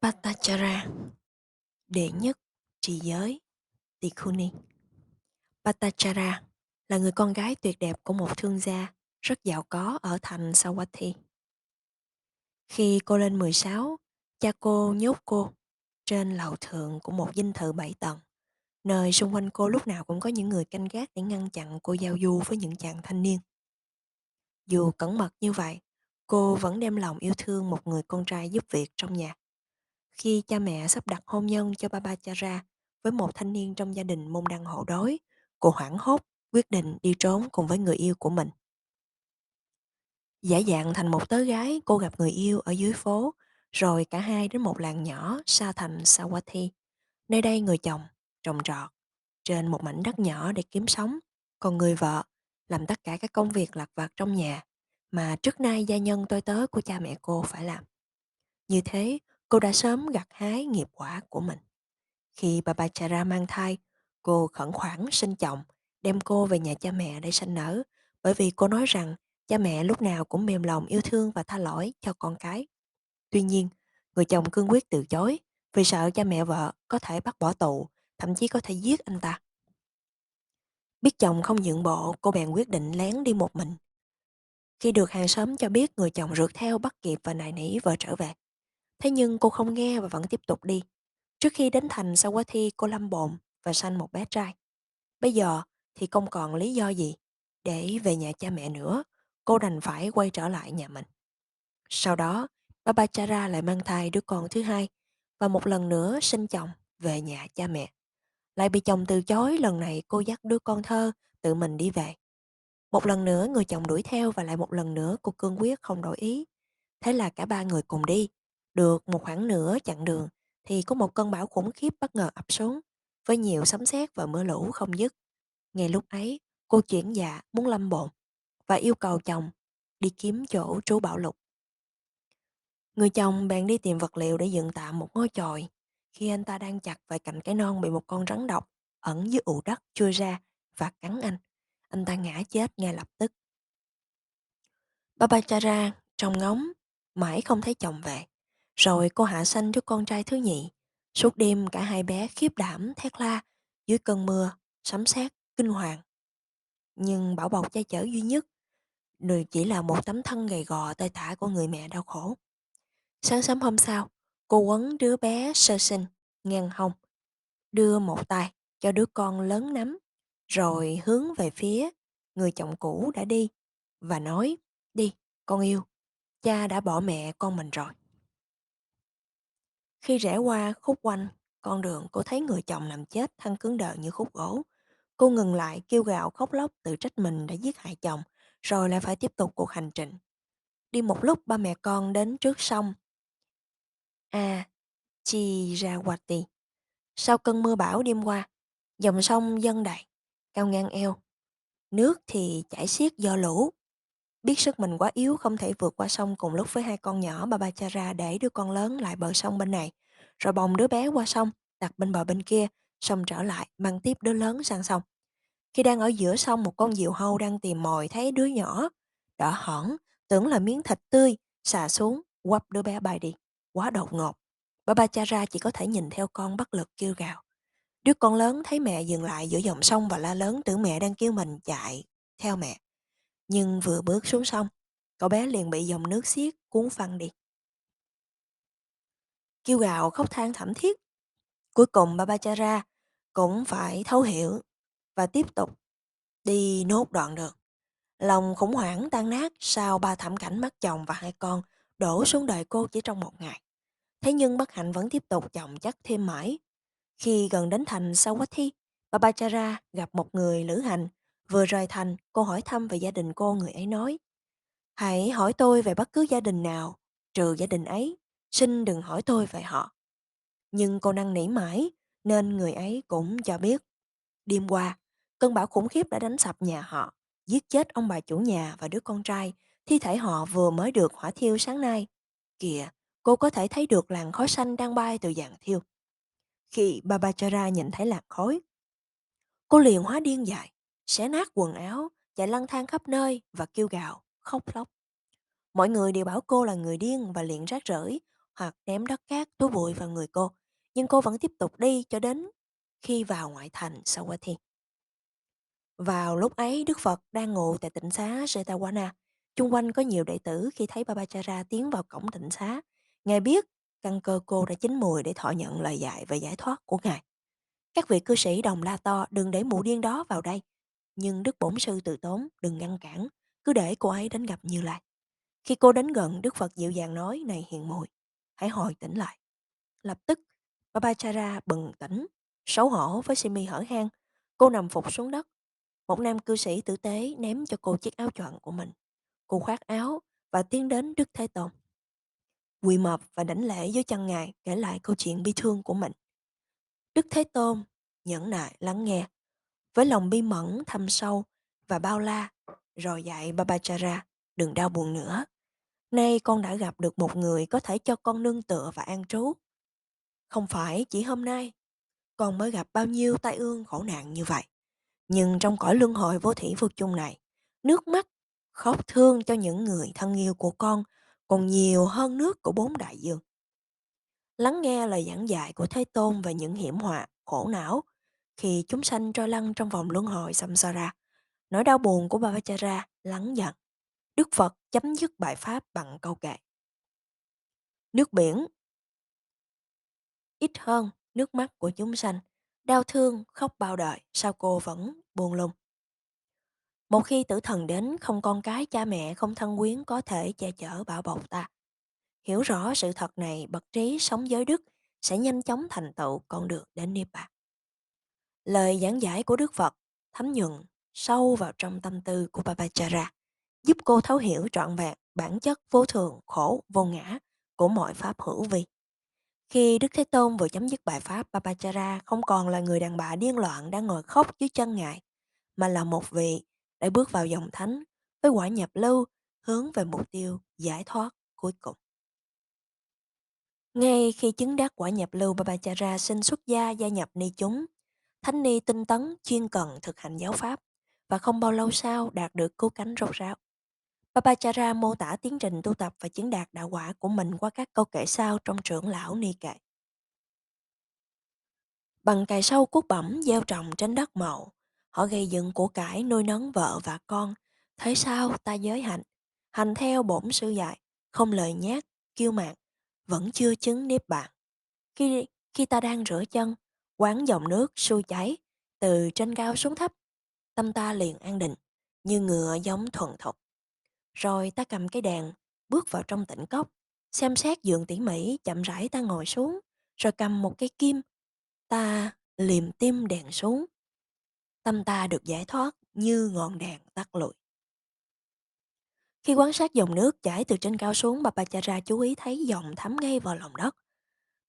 Patachara, đệ nhất trì giới, Tikhuni. Patachara là người con gái tuyệt đẹp của một thương gia rất giàu có ở thành Sawathi. Khi cô lên 16, cha cô nhốt cô trên lầu thượng của một dinh thự 7 tầng, nơi xung quanh cô lúc nào cũng có những người canh gác để ngăn chặn cô giao du với những chàng thanh niên. Dù cẩn mật như vậy, cô vẫn đem lòng yêu thương một người con trai giúp việc trong nhà. Khi cha mẹ sắp đặt hôn nhân cho Babachara với một thanh niên trong gia đình môn đăng hộ đối, cô hoảng hốt quyết định đi trốn cùng với người yêu của mình. Giả dạng thành một tớ gái, cô gặp người yêu ở dưới phố, rồi cả hai đến một làng nhỏ xa thành Sawathi. Nơi đây người chồng trồng trọt trên một mảnh đất nhỏ để kiếm sống, còn người vợ làm tất cả các công việc lặt vặt trong nhà mà trước nay gia nhân tôi tớ của cha mẹ cô phải làm. Như thế, cô đã sớm gặt hái nghiệp quả của mình. Khi bà Bachara mang thai, cô khẩn khoản sinh chồng, đem cô về nhà cha mẹ để sanh nở, bởi vì cô nói rằng cha mẹ lúc nào cũng mềm lòng yêu thương và tha lỗi cho con cái. Tuy nhiên, người chồng cương quyết từ chối, vì sợ cha mẹ vợ có thể bắt bỏ tù, thậm chí có thể giết anh ta. Biết chồng không nhượng bộ, cô bèn quyết định lén đi một mình. Khi được hàng xóm cho biết, người chồng rượt theo bắt kịp và nài nỉ vợ trở về. Thế nhưng cô không nghe và vẫn tiếp tục đi. Trước khi đến thành Sawathi, cô lâm bồn và sanh một bé trai. Bây giờ thì không còn lý do gì để về nhà cha mẹ nữa, cô đành phải quay trở lại nhà mình. Sau đó, Babachara lại mang thai đứa con thứ hai và một lần nữa sinh chồng về nhà cha mẹ. Lại bị chồng từ chối, lần này cô dắt đứa con thơ tự mình đi về. Một lần nữa người chồng đuổi theo và lại một lần nữa cô cương quyết không đổi ý. Thế là cả ba người cùng đi. Được một khoảng nửa chặng đường thì có một cơn bão khủng khiếp bất ngờ ập xuống với nhiều sấm sét và mưa lũ không dứt. Ngay lúc ấy, cô chuyển dạ muốn lâm bồn và yêu cầu chồng đi kiếm chỗ trú bão lục. Người chồng bèn đi tìm vật liệu để dựng tạm một ngôi chòi. Khi anh ta đang chặt vài cành cây non bị một con rắn độc ẩn dưới ụ đất chui ra và cắn anh ta ngã chết ngay lập tức. Babachara trông ngóng, mãi không thấy chồng về. Rồi cô hạ sanh đứa con trai thứ nhị. Suốt đêm cả hai bé khiếp đảm thét la dưới cơn mưa, sấm sét, kinh hoàng. Nhưng bảo bọc che chở duy nhất, người chỉ là một tấm thân gầy gò tơi tả của người mẹ đau khổ. Sáng sớm hôm sau, cô quấn đứa bé sơ sinh, ngang hông, đưa một tay cho đứa con lớn nắm, rồi hướng về phía người chồng cũ đã đi và nói: "Đi, con yêu, cha đã bỏ mẹ con mình rồi." Khi rẽ qua khúc quanh con đường, cô thấy người chồng nằm chết, thân cứng đờ như khúc gỗ. Cô ngừng lại, kêu gào khóc lóc tự trách mình đã giết hại chồng, rồi lại phải tiếp tục cuộc hành trình. Đi một lúc, ba mẹ con đến trước sông Chirawati. Sau cơn mưa bão đêm qua, dòng sông dâng đầy, cao ngang eo, nước thì chảy xiết do lũ. Biết sức mình quá yếu không thể vượt qua sông cùng lúc với hai con nhỏ, bà Bachara để đứa con lớn lại bờ sông bên này, rồi bồng đứa bé qua sông, đặt bên bờ bên kia, xong trở lại mang tiếp đứa lớn sang sông. Khi đang ở giữa sông, một con diều hâu đang tìm mồi thấy đứa nhỏ đỏ hỏn, tưởng là miếng thịt tươi, xà xuống, quắp đứa bé bay đi. Quá đột ngột. Bà Bachara chỉ có thể nhìn theo con bất lực kêu gào. Đứa con lớn thấy mẹ dừng lại giữa dòng sông và la lớn, tưởng mẹ đang kêu mình chạy theo mẹ. Nhưng vừa bước xuống sông, cậu bé liền bị dòng nước xiết cuốn phăng đi. Kêu gào khóc than thảm thiết. Cuối cùng Babachara cũng phải thấu hiểu và tiếp tục đi nốt đoạn đường. Lòng khủng hoảng tan nát sau ba thảm cảnh mất chồng và hai con đổ xuống đời cô chỉ trong một ngày. Thế nhưng bất hạnh vẫn tiếp tục chồng chất thêm mãi. Khi gần đến thành Sawathi, Babachara gặp một người lữ hành. Vừa rời thành, cô hỏi thăm về gia đình cô, người ấy nói: "Hãy hỏi tôi về bất cứ gia đình nào, trừ gia đình ấy, xin đừng hỏi tôi về họ." Nhưng cô năn nỉ mãi, nên người ấy cũng cho biết. Đêm qua, cơn bão khủng khiếp đã đánh sập nhà họ, giết chết ông bà chủ nhà và đứa con trai, thi thể họ vừa mới được hỏa thiêu sáng nay. Kìa, cô có thể thấy được làn khói xanh đang bay từ giàn thiêu. Khi Babachara nhìn thấy làn khói, cô liền hóa điên dại, xé nát quần áo, chạy lăn tăn khắp nơi và kêu gào, khóc lóc. Mọi người đều bảo cô là người điên và liền rác rưởi, hoặc ném đất cát, túi bụi vào người cô. Nhưng cô vẫn tiếp tục đi cho đến khi vào ngoại thành Sawathi. Vào lúc ấy, Đức Phật đang ngụ tại tịnh xá Jetavana. Chung quanh có nhiều đệ tử khi thấy Babachara tiến vào cổng tịnh xá. Ngài biết căn cơ cô đã chín mùi để thọ nhận lời dạy về giải thoát của Ngài. Các vị cư sĩ đồng la to đừng để mụ điên đó vào đây. Nhưng Đức Bổn Sư từ tốn đừng ngăn cản, cứ để cô ấy đến gặp Như Lai. Khi cô đến gần, Đức Phật dịu dàng nói: "Này hiền muội, hãy hồi tỉnh lại." Lập tức, Babachara bừng tỉnh, xấu hổ với simi hở hang. Cô nằm phục xuống đất. Một nam cư sĩ tử tế ném cho cô chiếc áo choàng của mình. Cô khoác áo và tiến đến Đức Thế Tôn. Quỳ mọp và đảnh lễ dưới chân Ngài, kể lại câu chuyện bi thương của mình. Đức Thế Tôn nhẫn nại lắng nghe với lòng bi mẫn thâm sâu và bao la, rồi dạy Babachara đừng đau buồn nữa. Nay con đã gặp được một người có thể cho con nương tựa và an trú. Không phải chỉ hôm nay con mới gặp bao nhiêu tai ương khổ nạn như vậy. Nhưng trong cõi luân hồi vô thủy vô chung này, nước mắt, khóc thương cho những người thân yêu của con còn nhiều hơn nước của bốn đại dương. Lắng nghe lời giảng dạy của Thế Tôn về những hiểm họa, khổ não khi chúng sanh trôi lăn trong vòng luân hồi samsara. Nỗi đau buồn của Bhavachara lắng dần. Đức Phật chấm dứt bài pháp bằng câu kệ: nước biển ít hơn nước mắt của chúng sanh, đau thương khóc bao đời, sao cô vẫn buồn lung. Một khi tử thần đến, không con cái, cha mẹ, không thân quyến có thể che chở bảo bọc ta. Hiểu rõ sự thật này, bậc trí sống giới đức sẽ nhanh chóng thành tựu con đường đến Niết Bàn. Lời giảng giải của Đức Phật thấm nhuần sâu vào trong tâm tư của Babachara, giúp cô thấu hiểu trọn vẹn bản chất vô thường, khổ, vô ngã của mọi pháp hữu vi. Khi Đức Thế Tôn vừa chấm dứt bài pháp, Babachara không còn là người đàn bà điên loạn đang ngồi khóc dưới chân Ngài, mà là một vị đã bước vào dòng thánh với quả nhập lưu hướng về mục tiêu giải thoát cuối cùng. Ngay khi chứng đắc quả nhập lưu, Babachara xin xuất gia gia nhập ni chúng. Thánh ni tinh tấn chuyên cần thực hành giáo pháp và không bao lâu sau đạt được cứu cánh rốt ráo. Babachara mô tả tiến trình tu tập và chứng đạt đạo quả của mình qua các câu kể sau trong Trưởng lão Ni Kệ. Bằng cày sâu cuốc bẩm gieo trồng trên đất màu, họ gây dựng của cải nuôi nấng vợ và con. Thế sao ta giới hạnh, hành theo bổn sư dạy, không lời nhát, kiêu mạn, vẫn chưa chứng niết bàn. Khi khi ta đang rửa chân, quán dòng nước sôi chảy từ trên cao xuống thấp, tâm ta liền an định, như ngựa giống thuần thục. Rồi ta cầm cái đèn, bước vào trong tĩnh cốc, xem xét giường tỉ mỉ, chậm rãi ta ngồi xuống, rồi cầm một cây kim, ta liềm tim đèn xuống. Tâm ta được giải thoát như ngọn đèn tắt lụi. Khi quan sát dòng nước chảy từ trên cao xuống, Babachara chú ý thấy dòng thấm ngay vào lòng đất.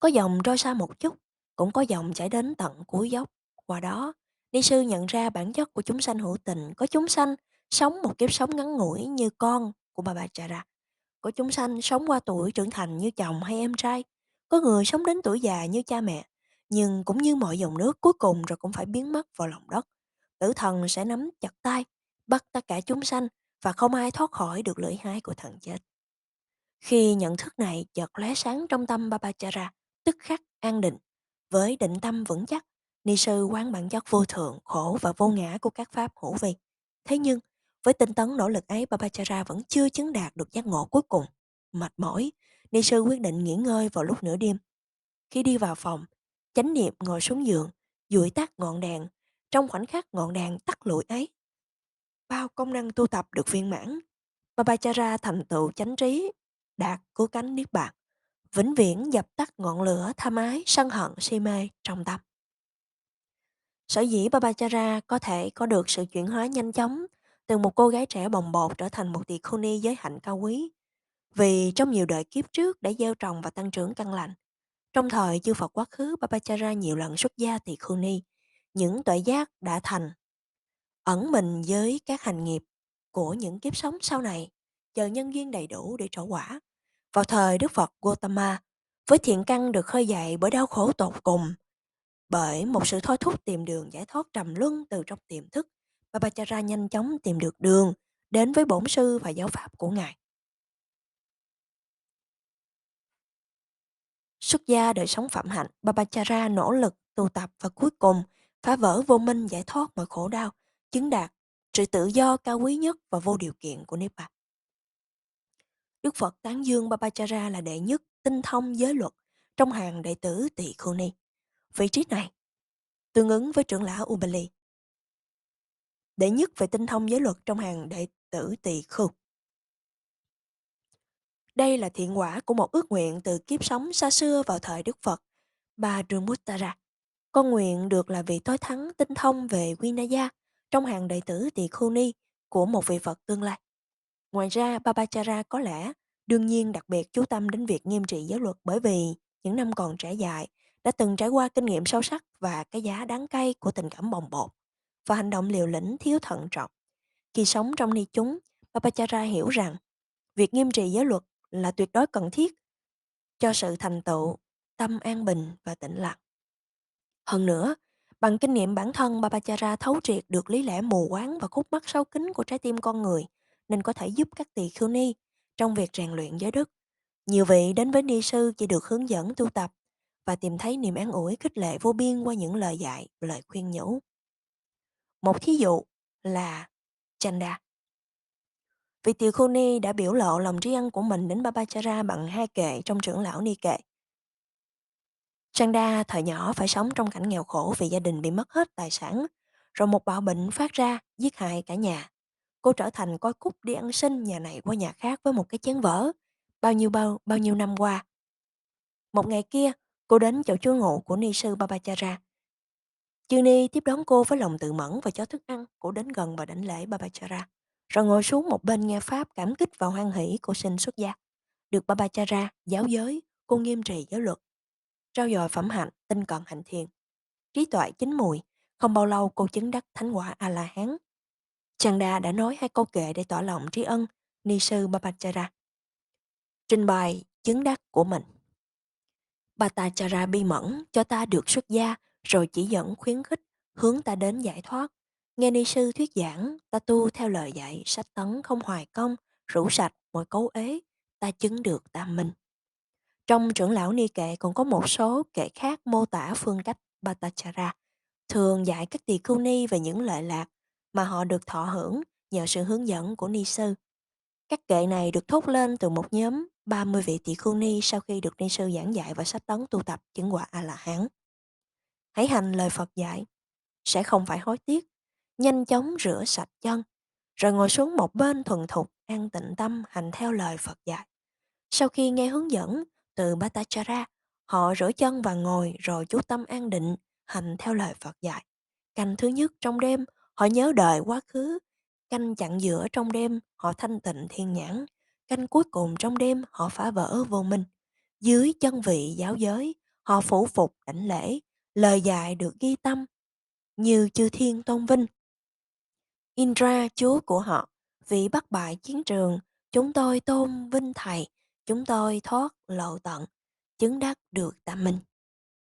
Có dòng trôi xa một chút, cũng có dòng chảy đến tận cuối dốc. Qua đó, Ni sư nhận ra bản chất của chúng sanh hữu tình. Có chúng sanh sống một kiếp sống ngắn ngủi như con của Babachara. Có chúng sanh sống qua tuổi trưởng thành như chồng hay em trai. Có người sống đến tuổi già như cha mẹ. Nhưng cũng như mọi dòng nước cuối cùng rồi cũng phải biến mất vào lòng đất. Tử thần sẽ nắm chặt tay, bắt tất cả chúng sanh và không ai thoát khỏi được lưỡi hái của thần chết. Khi nhận thức này chợt lóe sáng trong tâm Babachara, tức khắc an định. Với định tâm vững chắc, ni sư quán bản chất vô thượng, khổ và vô ngã của các pháp hữu vi. Thế nhưng, với tinh tấn nỗ lực ấy, Babachara vẫn chưa chứng đạt được giác ngộ cuối cùng. Mệt mỏi, ni sư quyết định nghỉ ngơi vào lúc nửa đêm. Khi đi vào phòng, chánh niệm ngồi xuống giường, dụi tắt ngọn đèn. Trong khoảnh khắc ngọn đèn tắt lụi ấy, bao công năng tu tập được viên mãn. Babachara thành tựu chánh trí, đạt cứu cánh niết bàn, vĩnh viễn dập tắt ngọn lửa tham ái, sân hận, si mê trong tâm. Sở dĩ Babachara có thể có được sự chuyển hóa nhanh chóng từ một cô gái trẻ bồng bột trở thành một tỳ khưu ni giới hạnh cao quý, vì trong nhiều đời kiếp trước đã gieo trồng và tăng trưởng căn lành. Trong thời chư Phật quá khứ, Babachara nhiều lần xuất gia tỳ khưu ni, những tuệ giác đã thành, ẩn mình với các hành nghiệp của những kiếp sống sau này, chờ nhân duyên đầy đủ để trổ quả. Vào thời Đức Phật Gautama, với thiện căn được khơi dậy bởi đau khổ tột cùng, bởi một sự thôi thúc tìm đường giải thoát trầm luân từ trong tiềm thức, Babachara nhanh chóng tìm được đường đến với bổn sư và giáo pháp của Ngài. Xuất gia đời sống phạm hạnh, Babachara nỗ lực tu tập và cuối cùng phá vỡ vô minh giải thoát mọi khổ đau, chứng đạt sự tự do cao quý nhất và vô điều kiện của Niết Bàn. Đức Phật tán dương Babachara là đệ nhất tinh thông giới luật trong hàng đệ tử Tỳ Khưu Ni. Vị trí này tương ứng với trưởng lão Ubali, đệ nhất về tinh thông giới luật trong hàng đệ tử Tỳ Khưu. Đây là thiện quả của một ước nguyện từ kiếp sống xa xưa vào thời Đức Phật Bhadramutara. Con nguyện được là vị tối thắng tinh thông về Vinaya trong hàng đệ tử Tỳ Khưu Ni của một vị Phật tương lai. Ngoài ra, Babachara có lẽ đương nhiên đặc biệt chú tâm đến việc nghiêm trị giới luật bởi vì những năm còn trẻ dại đã từng trải qua kinh nghiệm sâu sắc và cái giá đáng cay của tình cảm bồng bột và hành động liều lĩnh thiếu thận trọng. Khi sống trong ni chúng, Babachara hiểu rằng việc nghiêm trị giới luật là tuyệt đối cần thiết cho sự thành tựu, tâm an bình và tĩnh lặng. Hơn nữa, bằng kinh nghiệm bản thân, Babachara thấu triệt được lý lẽ mù quáng và khúc mắc sâu kín của trái tim con người, nên có thể giúp các tỳ khưu ni trong việc rèn luyện giới đức. Nhiều vị đến với ni sư chỉ được hướng dẫn tu tập và tìm thấy niềm an ủi khích lệ vô biên qua những lời dạy, lời khuyên nhủ. Một thí dụ là Chanda. Vị tỳ khưu ni đã biểu lộ lòng tri ân của mình đến Babachara bằng hai kệ trong trưởng lão ni kệ. Chanda thời nhỏ phải sống trong cảnh nghèo khổ vì gia đình bị mất hết tài sản, rồi một bạo bệnh phát ra giết hại cả nhà. Cô trở thành coi cúc đi ăn xin nhà này qua nhà khác với một cái chén vỡ. Bao nhiêu năm qua. Một ngày kia, cô đến chỗ trú ngụ của ni sư Babachara. Chư ni tiếp đón cô với lòng tự mẫn và cho thức ăn. Cô đến gần và đảnh lễ Babachara, rồi ngồi xuống một bên nghe pháp cảm kích và hoan hỷ cô xin xuất gia. Được Babachara giáo giới, cô nghiêm trì giới luật, trau dồi phẩm hạnh, tinh cận hạnh thiền, trí tuệ chín mùi. Không bao lâu cô chứng đắc thánh quả A La Hán. Chanda đã nói hai câu kệ để tỏ lòng tri ân ni sư Babachara. Trình bày chứng đắc của mình. Bhattacharya bi mẫn cho ta được xuất gia, rồi chỉ dẫn khuyến khích hướng ta đến giải thoát. Nghe ni sư thuyết giảng, ta tu theo lời dạy, sách tấn không hoài công, rũ sạch mọi cấu ế, ta chứng được tam minh. Trong trưởng lão ni kệ còn có một số kệ khác mô tả phương cách Bhattacharya, thường dạy các tỳ khưu ni về những lợi lạc mà họ được thọ hưởng nhờ sự hướng dẫn của ni sư. Các kệ này được thốt lên từ một nhóm 30 vị tỳ khưu ni sau khi được ni sư giảng dạy và sách tấn tu tập chứng quả A-la-hán. Hãy hành lời Phật dạy, sẽ không phải hối tiếc, nhanh chóng rửa sạch chân, rồi ngồi xuống một bên thuần thục, an tịnh tâm hành theo lời Phật dạy. Sau khi nghe hướng dẫn từ Bhattacharya, họ rửa chân và ngồi rồi chú tâm an định, hành theo lời Phật dạy. Canh thứ nhất trong đêm, họ nhớ đời quá khứ. Canh chặn giữa trong đêm, họ thanh tịnh thiên nhãn. Canh cuối cùng trong đêm, họ phá vỡ vô minh. Dưới chân vị giáo giới, họ phủ phục đảnh lễ, lời dạy được ghi tâm, như chư thiên tôn vinh. Indra chúa của họ, vị bắt bại chiến trường, chúng tôi tôn vinh thầy, chúng tôi thoát lộ tận, chứng đắc được tam minh.